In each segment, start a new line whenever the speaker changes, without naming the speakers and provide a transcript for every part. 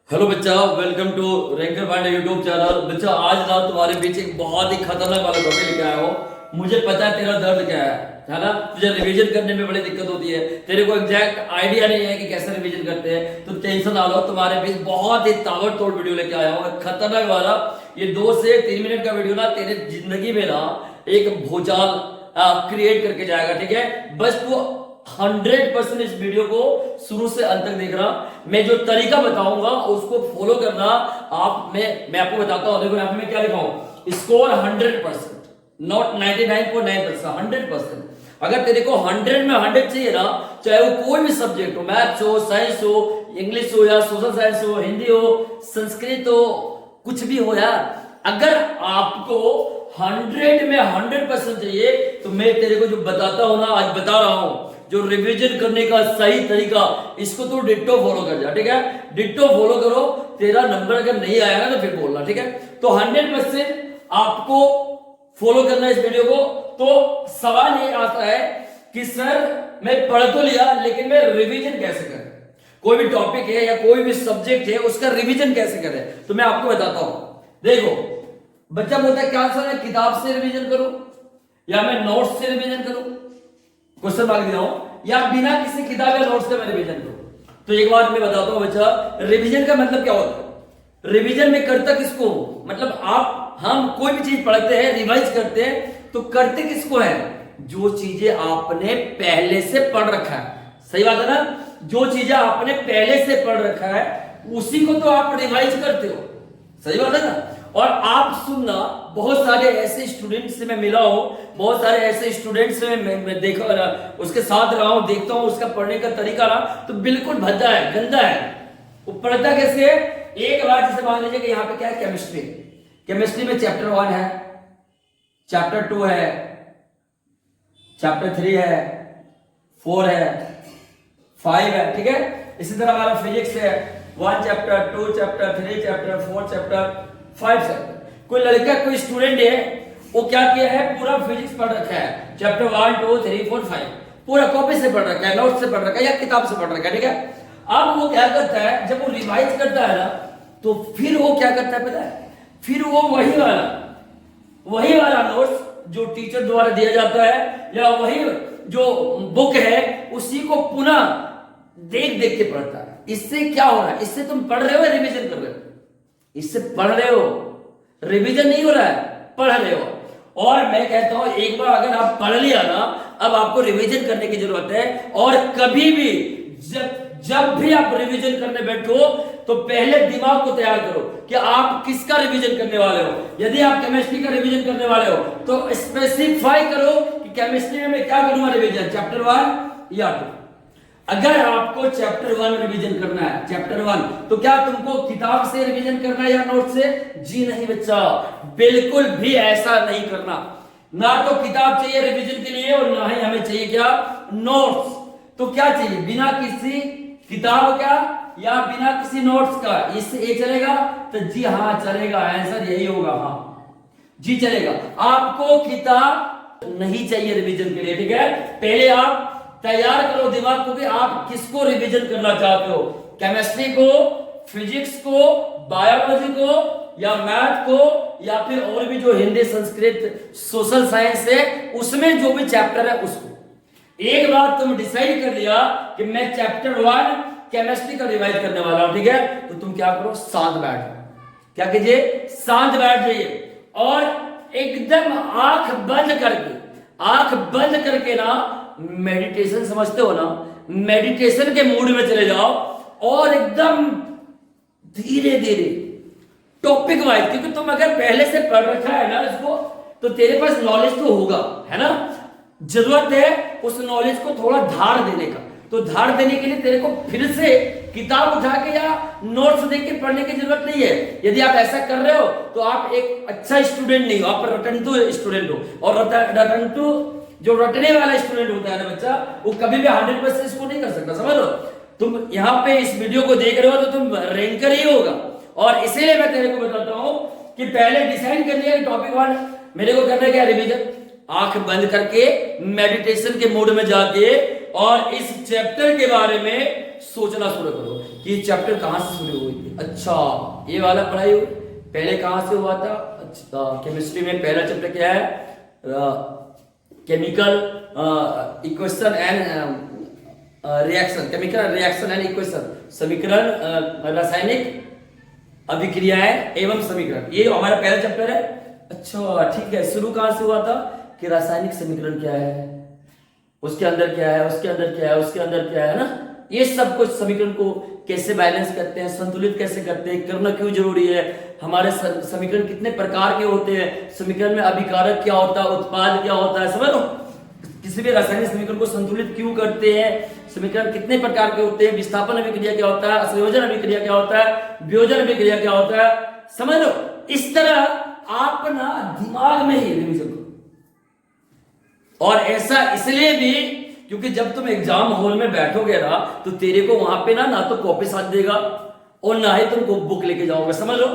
Hello बच्चा, welcome to ranker Pandey YouTube channel. बच्चा आज ना तुम्हारे बीच एक बहुत ही खतरनाक वाला टॉपिक लेके आया हो। मुझे पता है तेरा दर्द क्या है ना। तुझे रिवीजन करने में बड़ी दिक्कत होती है, तेरे को एग्जैक्ट आइडिया नहीं है कि कैसे रिवीजन करते हैं। तो टेंशन ना लो, तुम्हारे बीच बहुत ही ताबड़तोड़ वीडियो लेके आया हूँ, खतरनाक वाला। ये 2 से 3 मिनट का वीडियो ना तेरे जिंदगी में ना एक भूचाल क्रिएट करके जाएगा। ठीक है, बस तू 100% इस वीडियो को शुरू से अंत तक देखना। मैं जो तरीका बताऊंगा उसको फॉलो करना। मैं आपको बताता हूं। देखो यहाँ पे मैं क्या लिखा हूं, स्कोर 100%, नॉट 99.9%, 100%। अगर तेरे को 100 में 100 चाहिए ना, चाहे वो कोई भी सब्जेक्ट हो, मैथ्स हो, साइंस हो, इंग्लिश हो या सोशल साइंस हो, हिंदी हो, संस्कृत हो, कुछ भी हो यार, अगर आपको 100 में 100% चाहिए तो मैं तेरे को जो बताता हूं ना, आज बता रहा हूं, जो रिवीजन करने का सही तरीका, इसको तू डिट्टो फॉलो कर जा। ठीक है, डिट्टो फॉलो करो। तेरा नंबर अगर नहीं आएगा ना तो फिर बोलना। ठीक है, तो 100% आपको फॉलो करना है इस वीडियो को। तो सवाल ये आता है कि सर मैं पढ़ तो लिया लेकिन मैं रिवीजन कैसे करें। कोई भी टॉपिक है या कोई भी सब्जेक्ट है उसका रिवीजन कैसे करें, तो मैं आपको बताता हूं। देखो, बच्चा बोलता है क्या सर मैं किताब से रिवीजन करूं या मैं नोट्स से रिवीजन करूं, क्वेश्चन मार्क दिया हूं, या बिना किसी किताब या नोट्स के मैं रिवीजन करूं। तो एक बात मैं बताता हूं बच्चा, रिवीजन का मतलब क्या होता है। रिवीजन में करता किसको, मतलब हम कोई भी चीज पढ़ते हैं, रिवाइज करते हैं, तो करते किसको है, जो चीजें आपने पहले से पढ़ रखा है। सही बात है ना, जो चीजें आपने पहले से पढ़ रखा है उसी को तो आप रिवाइज करते हो। सही बात है ना। और आप सुनना, बहुत सारे ऐसे स्टूडेंट्स से मैं मिला हूं, बहुत सारे ऐसे स्टूडेंट्स से मैं देखा, उसके साथ रहा हूं, देखता हूं उसका पढ़ने का तरीका ना तो बिल्कुल भद्दा है, गंदा है। वो पढ़ता कैसे है, एक बार जैसे मान लीजिए कि यहाँ पे क्या है, केमिस्ट्री। केमिस्ट्री में चैप्टर 1 है, चैप्टर 2 है, चैप्टर 3 है, 4 है, 5 है। ठीक है, इसी तरह हमारा फिजिक्स है, 1 chapter, 2 chapter, 3 chapter, 4 chapter, 5 chapter. कोई लड़का, कोई स्टूडेंट है, वो क्या किया है, पूरा फिजिक्स पढ़ रखा है, चैप्टर 1 2 3 4 5 पूरा कॉपी से पढ़ रखा है, नोट से पढ़ रखा है या किताब से पढ़ रखा है। ठीक है, अब वो क्या करता है, जब वो रिवाइज करता है ना तो फिर वो क्या करता है पता है, फिर वो वही वाला नोट्स जो टीचर द्वारा दिया जाता है या वही जो बुक है उसी को पुनः देख देख के पढ़ता है। इससे क्या हो रहा है, इससे तुम पढ़ रहे हो या रिवीजन कर रहे हो, इससे पढ़ रहे हो, रिवीजन नहीं हो रहा है, पढ़ रहे हो। और मैं कहता हूं एक बार अगर आप पढ़ लिया ना, अब आपको रिवीजन करने की जरूरत है। और कभी भी जब भी आप रिवीजन करने बैठो तो पहले दिमाग को तैयार करो कि आप किसका रिवीजन करने वाले हो। यदि आप केमिस्ट्री का रिवीजन करने वाले हो तो स्पेसिफाई करो कि केमिस्ट्री में मैं क्या करूंगा रिवीजन, चैप्टर 1 या 2। अगर आपको चैप्टर 1 रिवीजन करना है, चैप्टर 1, तो क्या तुमको किताब से रिवीजन करना है या नोट से? जी नहीं बच्चा, बिल्कुल भी ऐसा नहीं करना। ना तो किताब चाहिए रिवीजन के लिए और ना ही हमें चाहिए क्या, नोट्स। तो क्या चाहिए, बिना किसी किताब का या बिना किसी नोट्स का, इससे ये चलेगा? तो जी हाँ चलेगा, आंसर यही होगा, हाँ जी चलेगा। आपको किताब नहीं चाहिए रिवीजन के लिए। ठीक है, पहले आप तैयार करो दिमाग को कि आप किसको रिवीजन करना चाहते हो, केमिस्ट्री को, फिजिक्स को, बायोलॉजी को या मैथ को, या फिर और भी जो हिंदी, संस्कृत, सोशल साइंस है उसमें जो भी चैप्टर है उसको। एक बार तुम डिसाइड कर लिया कि मैं चैप्टर 1 केमिस्ट्री का रिवाइज करने वाला हूं, ठीक है, तो तुम क्या करो, शांत बैठो। क्या कीजिए, शांत बैठ जाइए और एकदम आंख बंद करके ना मेडिटेशन, समझते हो ना, मेडिटेशन के मूड में चले जाओ और एकदम धीरे धीरे टॉपिक वाइज, क्योंकि तुम अगर पहले से पढ़ रखा है ना इसको तो तेरे पास नॉलेज तो होगा, है ना। जरूरत है उस नॉलेज को थोड़ा धार देने का। तो धार देने के लिए तेरे को फिर से किताब उठा के या नोट्स देख के पढ़ने की जरूरत नहीं है। यदि आप ऐसा कर रहे हो तो आप एक अच्छा स्टूडेंट नहीं हो, आप रटंतु स्टूडेंट हो। और रटंतु जो रटने वाला स्टूडेंट होता है ना बच्चा, वो कभी भी 100% इसको नहीं कर सकता, समझ लो। तुम यहाँ पे इस वीडियो को देख रहे हो तो तुम रैंकर ही होगा। और इसीलिए मैं तेरे को बताता हूं कि पहले डिसाइड कर लिया कि टॉपिक 1 मेरे को करना क्या, रिवीजन। आंख बंद करके मेडिटेशन के मोड में जाके और इस चैप्टर के बारे में सोचना शुरू करो कि ये चैप्टर कहां से शुरू हुई थी। अच्छा, ये वाला पढ़ाई हुई पहले कहां से हुआ था। अच्छा, केमिस्ट्री में पहला चैप्टर क्या है, chemical equation and reaction, chemical reaction and equation, समीकरण, रासायनिक अभिक्रियाएं एवं समीकरण, ये हमारा पहला चैप्टर है। अच्छा ठीक है, शुरू कहां से हुआ था कि रासायनिक समीकरण क्या है, उसके अंदर क्या है, उसके अंदर क्या है, उसके अंदर क्या है ना, ये सब कुछ समीकरण को कैसे बैलेंस करते हैं, संतुलित कैसे करते हैं, करना क्यों जरूरी है, हमारे समीकरण कितने प्रकार के होते हैं, समीकरण में अभिकारक क्या होता है, उत्पाद क्या होता है, समझ लो, किसी भी रासायनिक समीकरण को संतुलित क्यों करते हैं, समीकरण कितने प्रकार के होते हैं, विस्थापन अभिक्रिया क्या होता है, संयोजन अभिक्रिया क्या होता है, वियोजन अभिक्रिया क्या होता है, समझ लो। इस तरह आप ना दिमाग में ही रिवीजन करो। और ऐसा इसलिए भी क्योंकि जब तुम एग्जाम हॉल में बैठोगे ना तो तेरे को वहां पे ना तो कॉपी साथ देगा और ना ही तुम बुक लेके जाओगे, समझ लो।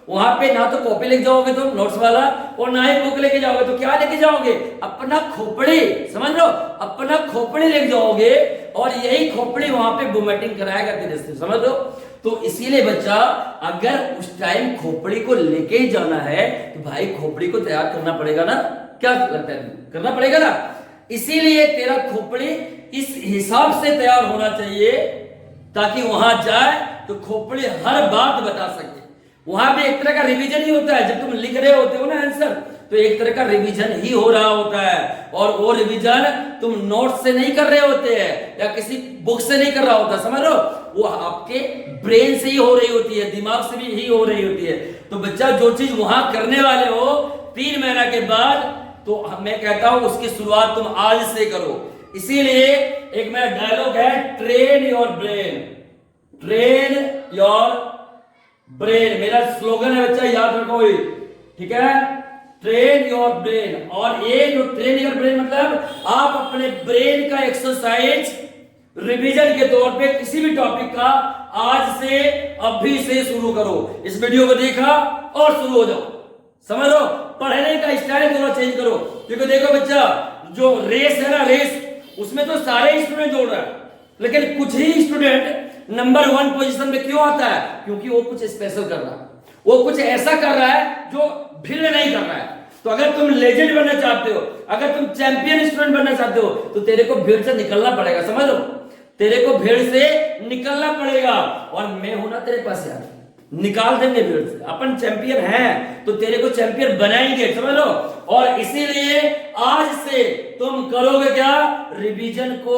वहां पे ना तो कॉपी लेके जाओगे तुम नोट्स वाला और ना ही बुक लेके जाओगे, तो क्या लेके जाओगे, अपना खोपड़ी, समझ लो, अपना खोपड़ी लेके जाओगे और यही खोपड़ी वहां पे बुमेटिंग कराएगा तेरे से, समझ लो। तो इसीलिए बच्चा अगर उस टाइम खोपड़ी को लेके ही जाना है तो भाई खोपड़ी को तैयार करना पड़ेगा ना, क्या लगता है, करना पड़ेगा ना। इसीलिए तेरा खोपड़ी इस हिसाब से तैयार होना चाहिए ताकि वहां जाए तो खोपड़ी हर बात बता सके। वहां पे एक तरह का रिवीजन ही होता है, जब तुम लिख रहे होते हो ना आंसर तो एक तरह का रिवीजन ही हो रहा होता है, और वो रिवीजन तुम नोट से नहीं कर रहे होते हैं या किसी बुक से नहीं कर रहा होता, समझ लो, वो आपके ब्रेन से ही हो रही होती है, दिमाग से भी ही हो रही होती है। तो बच्चा जो चीज वहां करने वाले हो 3 महीना के बाद, तो मैं कहता हूं उसकी शुरुआत तुम आज से करो। इसीलिए एक मेरा डायलॉग है, train your brain, train your brain, मेरा स्लोगन है बच्चा, याद रखो ये, ठीक है, ट्रेन योर ब्रेन। और ये जो ट्रेन योर ब्रेन मतलब आप अपने ब्रेन का एक्सरसाइज रिवीजन के तौर पे किसी भी टॉपिक का आज से अभी से शुरू करो। इस वीडियो को देखा और शुरू हो जाओ, समझ लो। पढ़ने का स्टाइल थोड़ा चेंज करो, क्योंकि देखो बच्चा, जो रेस है ना, रेस उसमें तो सारे स्टूडेंट दौड़ रहा है, लेकिन कुछ ही स्टूडेंट नंबर 1 पोजीशन में क्यों आता है, क्योंकि वो कुछ स्पेशल कर रहा है, वो कुछ ऐसा कर रहा है जो भीड़ नहीं कर रहा है। तो अगर तुम लेजेंड बनना चाहते हो, अगर तुम चैंपियन स्टूडेंट बनना चाहते हो, तो तेरे को भीड़ से निकलना पड़ेगा, समझ लो, तेरे को भीड़ से निकलना पड़ेगा। और मैं हूं ना तेरे पास यार, निकाल देंगे भीड़ से, अपन चैंपियन हैं तो तेरे को चैंपियन बनाएंगे, समझ लो। और इसीलिए आज से तुम करोगे क्या, रिवीजन को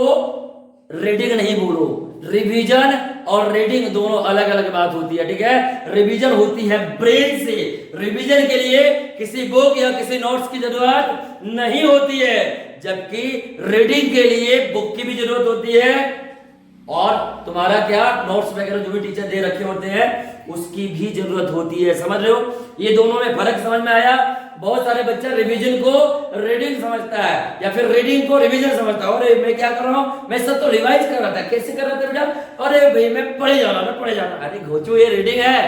रीडिंग नहीं बोलो, रिवीजन और रीडिंग दोनों अलग अलग बात होती है, ठीक है। रिवीजन होती है ब्रेन से, रिवीजन के लिए किसी बुक या किसी नोट्स की जरूरत नहीं होती है, जबकि रीडिंग के लिए बुक की भी जरूरत होती है और तुम्हारा क्या नोट्स वगैरह जो भी टीचर दे रखे होते हैं उसकी भी जरूरत होती है, समझ रहे हो। ये दोनों में फर्क समझ में आया। बहुत सारे बच्चे रिवीजन को रीडिंग समझता है या फिर रीडिंग को रिवीजन समझता है। अरे मैं क्या कर रहा हूं, मैं सब तो रिवाइज कर रहा था। कैसे कर रहा था बेटा, अरे भाई मैं पढ़े जा रहा, मैं पढ़े जा रहा। अरे घोचू, ये रीडिंग है,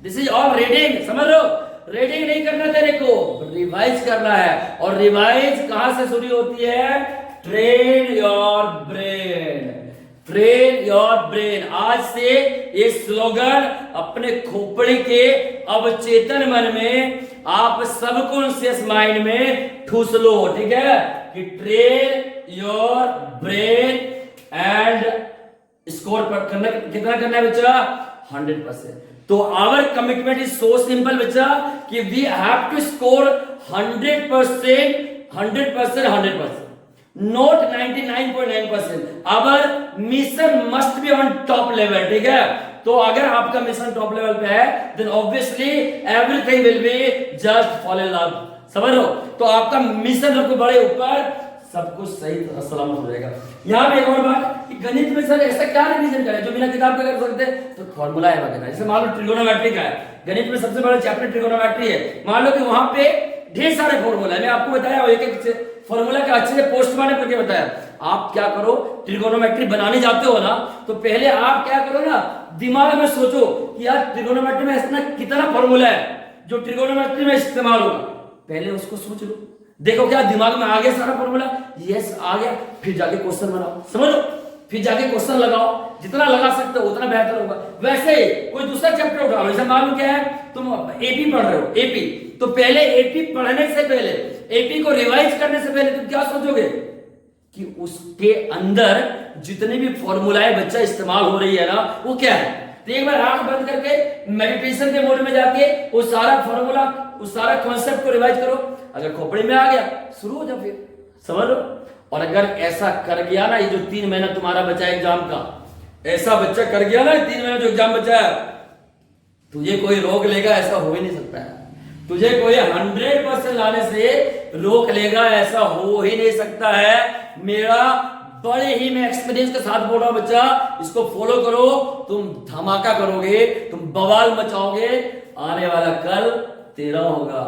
दिस इज ऑल रीडिंग, समझ लो। रीडिंग नहीं करना तेरे को, रिवाइज करना है। और रिवाइज कहां से शुरू होती है, train your brain, train your brain. आज से ये स्लोगन अपने खोपड़ी के अवचेतन मन में, आप सबकॉन्शियस माइंड में ठूस लो, ठीक है, कि train your brain and score पर करना, कितना करना है बच्चा, 100%। तो our commitment is so simple बच्चा कि we have to score 100%, 100%, 100%, not 99.9%। Our mission must be on top level, ठीक है। तो अगर आपका मिशन टॉप लेवल पे है then obviously everything will be just fall in love, समझ लो। तो आपका मिशन रखो बड़े ऊपर, सब कुछ सही सलामत हो जाएगा। यहाँ पे एक और बात कि गणित में सर ऐसा क्या रिवीजन करें जो बिना किताब के कर सकते हैं, तो फॉर्मूला है वगैरह। जैसे मान लो ट्रिगोनोमेट्री का है, गणित में सबसे बड़ा चैप्टर ट्रिगोनोमेट्री है। मान लो कि वहां पे ढेर सारे फॉर्मूला है, मैं आपको बताया एक एक फॉर्मूला का अच्छे से पोस्टमार्टम करके बताया। आप क्या करो, ट्रिगोनोमेट्री बनाने जाते हो ना, तो पहले आप क्या करो ना, दिमाग में सोचो कि यार ट्रिगोनोमेट्री में इतना कितना फॉर्मूला है जो ट्रिगोनोमेट्री में इस्तेमाल होगा, पहले उसको सोच लो। देखो क्या दिमाग में आ गया सारा फॉर्मूला, यस आ गया, फिर जाके क्वेश्चन बनाओ, समझ लो, फिर जाके क्वेश्चन लगाओ, जितना लगा सकते हो उतना बेहतर होगा। वैसे कोई दूसरा चैप्टर उठाओ, जैसे मालूम क्या है, तुम एपी पढ़ रहे हो, एपी, तो पहले एपी पढ़ने से पहले, एपी को रिवाइज करने से पहले तुम क्या सोचोगे कि उसके अंदर जितनी भी फॉर्मूलाएं बच्चा इस्तेमाल हो रही है ना वो क्या है। तो एक बार आंख बंद करके मेडिटेशन के मोड में जाके वो सारा फॉर्मूला, उस सारा कॉन्सेप्ट को रिवाइज करो। अगर खोपड़ी में आ गया शुरू हो जाओ, फिर समझ लो। और अगर ऐसा कर गया ना, ये जो 3 महीना तुम्हारा बचा है एग्जाम का, ऐसा बच्चा कर गया ना 3 महीना जो एग्जाम बचा है, तुझे कोई रोक लेगा ऐसा हो ही नहीं सकता है। तुझे कोई 100% लाने से रोक लेगा ऐसा हो ही नहीं सकता है। मेरा बड़े ही मैं एक्सपीरियंस के साथ बोल रहा हूं बच्चा, इसको फॉलो करो, तुम धमाका करोगे, तुम बवाल मचाओगे। आने वाला कल तेरा होगा,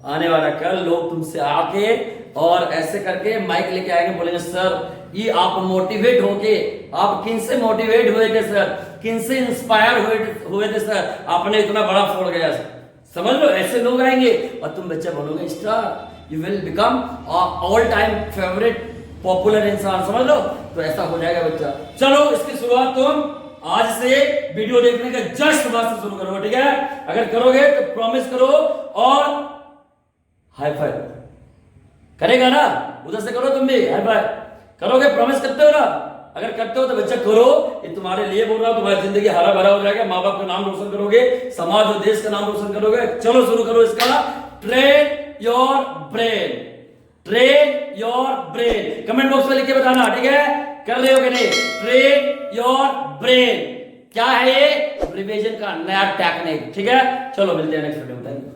आने वाला कल लोग तुमसे आके और ऐसे करके माइक लेके आएंगे, बोलेंगे सर ये आप मोटिवेट होके, आप किन से मोटिवेट हुए थे सर, किन से इंस्पायर हुए थे सर, आपने इतना बड़ा फोड़ गया सर। समझ लो, ऐसे लोग आएंगे और तुम बच्चा बनोगे star, you will become all time favourite popular इंसान, समझ लो। तो ऐसा हो जाएगा बच्चा। चलो इसकी शुरुआत तुम आज से वीडियो देखने के जस्ट बाद से शुरू करो, ठीक है। अगर करोगे तो प्रॉमिस करो और हाई फाइव करेगा ना, उधर से करो, तुम भी हाई फाइव करोगे, प्रॉमिस करते हो ना। अगर करते हो तो बच्चा करो, ये तुम्हारे लिए बोल रहा हूं, तुम्हारी जिंदगी हरा भरा हो जाएगा, माँ बाप का नाम रोशन करोगे, समाज और देश का नाम रोशन करोगे। चलो शुरू करो इसका, train your brain, train your brain. Comment box में लिख के बताना, ठीक है, कर रहे हो कि नहीं। ट्रेन योर ब्रेन क्या है, ये रिवीजन का नया टेक्निक, ठीक है। चलो मिलते हैं नेक्स्ट वीडियो में।